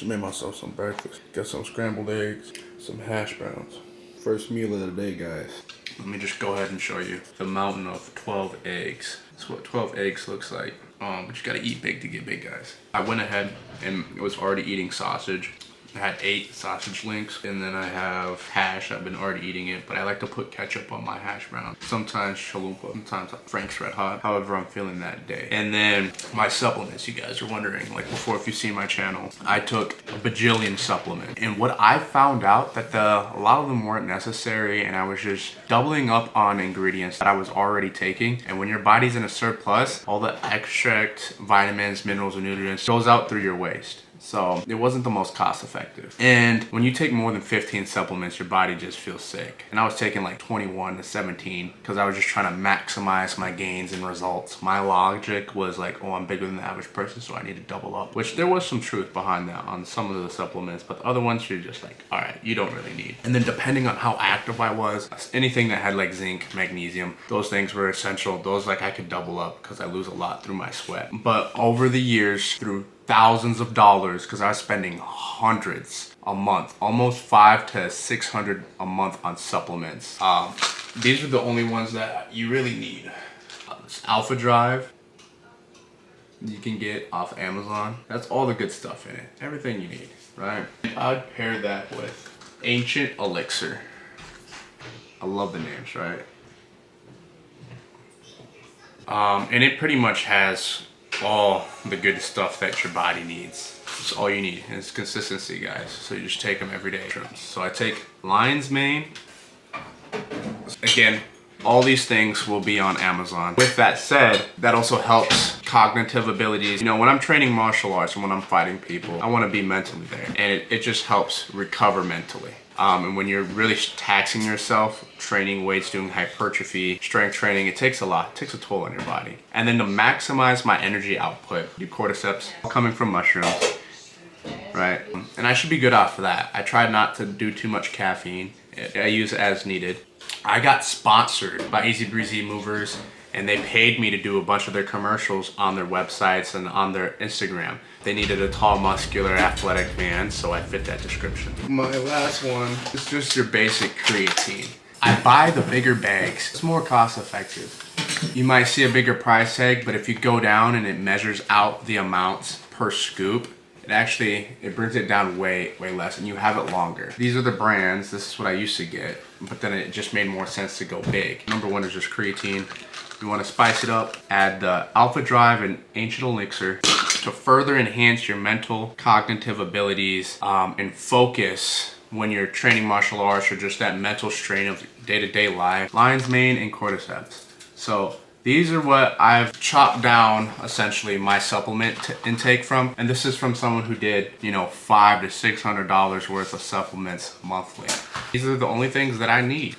Just made myself some breakfast. Got some scrambled eggs, some hash browns. First meal of the day, guys. Let me just go ahead and show you the mountain of 12 eggs. That's what 12 eggs looks like. But you gotta eat big to get big, guys. I went ahead and was already eating sausage. I had 8 sausage links, and then I have hash. I've been already eating it, but I like to put ketchup on my hash brown. Sometimes chalupa, sometimes Frank's Red Hot, however I'm feeling that day. And then my supplements, you guys are wondering, like before, if you've seen my channel, I took a bajillion supplements. And what I found out that a lot of them weren't necessary, and I was just doubling up on ingredients that I was already taking. And when your body's in a surplus, all the extract, vitamins, minerals, and nutrients goes out through your waste. So it wasn't the most cost effective. And when you take more than 15 supplements, your body just feels sick. And I was taking like 21 to 17 because I was just trying to maximize my gains and results. My logic was like, oh, I'm bigger than the average person, so I need to double up. Which there was some truth behind that on some of the supplements, but the other ones you're just like, all right, you don't really need. And then depending on how active I was, anything that had like zinc, magnesium, those things were essential. Those like I could double up because I lose a lot through my sweat. But over the years, through thousands of dollars, because I was spending hundreds a month, almost 500 to 600 a month on supplements. These are the only ones that you really need. This Alpha Drive you can get off Amazon. That's all the good stuff in it. Everything you need, right? I'd pair that with Ancient Elixir. I love the names, right? And it pretty much has all the good stuff that your body needs. It's all you need. And it's consistency, guys. So you just take them every day. So I take lion's mane. Again, all these things will be on Amazon. With that said, that also helps cognitive abilities. You know, when I'm training martial arts and when I'm fighting people, I want to be mentally there. And it just helps recover mentally. And when you're really taxing yourself, training weights, doing hypertrophy, strength training, it takes a lot. It takes a toll on your body. And then to maximize my energy output, do cordyceps, coming from mushrooms, right? And I should be good off of that. I try not to do too much caffeine. I use it as needed. I got sponsored by Easy Breezy Movers, and they paid me to do a bunch of their commercials on their websites and on their Instagram. They needed a tall, muscular, athletic man, so I fit that description. My last one is just your basic creatine. I buy the bigger bags. It's more cost effective. You might see a bigger price tag, but if you go down and it measures out the amounts per scoop, it brings it down way less, and you have it longer. These are the brands. This is what I used to get, but then it just made more sense to go big. Number one is just creatine. You want to spice it up, add the Alpha Drive and Ancient Elixir to further enhance your mental, cognitive abilities and focus when you're training martial arts or just that mental strain of day-to-day life. Lion's mane and cordyceps. So these are what I've chopped down essentially my supplement intake from, and this is from someone who did, you know, $500 to $600 worth of supplements monthly. These are the only things that I need,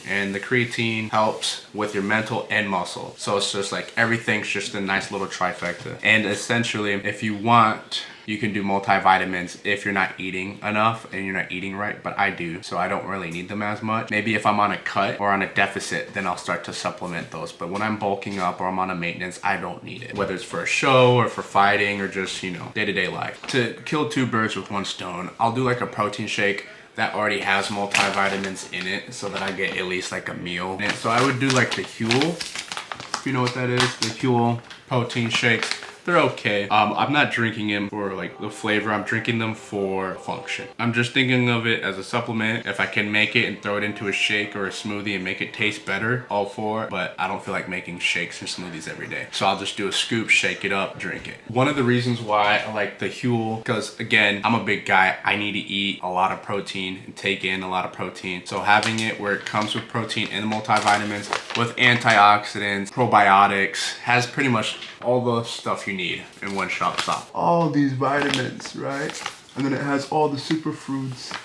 and the creatine helps with your mental and muscle. So it's just like everything's just a nice little trifecta. And essentially, if you want, you can do multivitamins if you're not eating enough and you're not eating right, but I do, so I don't really need them as much. Maybe if I'm on a cut or on a deficit, then I'll start to supplement those. But when I'm bulking up or I'm on a maintenance, I don't need it. Whether it's for a show or for fighting or just, you know, day-to-day life. To kill 2 birds with 1 stone, I'll do like a protein shake that already has multivitamins in it so that I get at least like a meal. And so I would do like the Huel, if you know what that is, the Huel protein shakes. They're okay. I'm not drinking them for like the flavor. I'm drinking them for function. I'm just thinking of it as a supplement. If I can make it and throw it into a shake or a smoothie and make it taste better, all for it. But I don't feel like making shakes or smoothies every day. So I'll just do a scoop, shake it up, drink it. One of the reasons why I like the Huel, because again, I'm a big guy. I need to eat a lot of protein and take in a lot of protein. So having it where it comes with protein and multivitamins with antioxidants, probiotics, has pretty much all the stuff you need in one shop stop. All these vitamins, right? And then it has all the superfoods.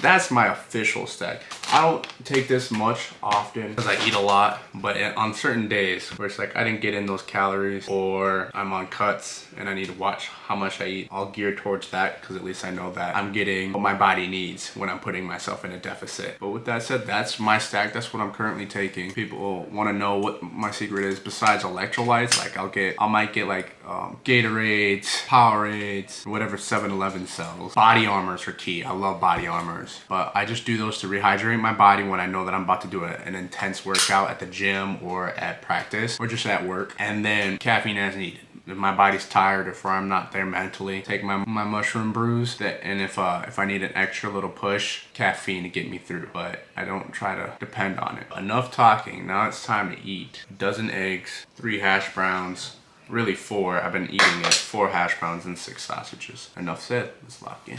That's my official stack. I don't take this much often because I eat a lot, but on certain days where it's like I didn't get in those calories or I'm on cuts and I need to watch how much I eat, I'll gear towards that because at least I know that I'm getting what my body needs when I'm putting myself in a deficit. But with that said, that's my stack. That's what I'm currently taking. People want to know what my secret is besides electrolytes. Like I might get like Gatorades, Powerades, whatever 7-Eleven sells. Body armors are key. I love body armors, but I just do those to rehydrate my body when I know that I'm about to do an intense workout at the gym or at practice or just at work. And then caffeine as needed. If my body's tired, if I'm not there mentally, take my mushroom brews. And if I need an extra little push, caffeine to get me through. But I don't try to depend on it. Enough talking. Now it's time to eat. A dozen eggs, 3 hash browns, really 4. I've been eating it. 4 hash browns and 6 sausages. Enough said. Let's lock in.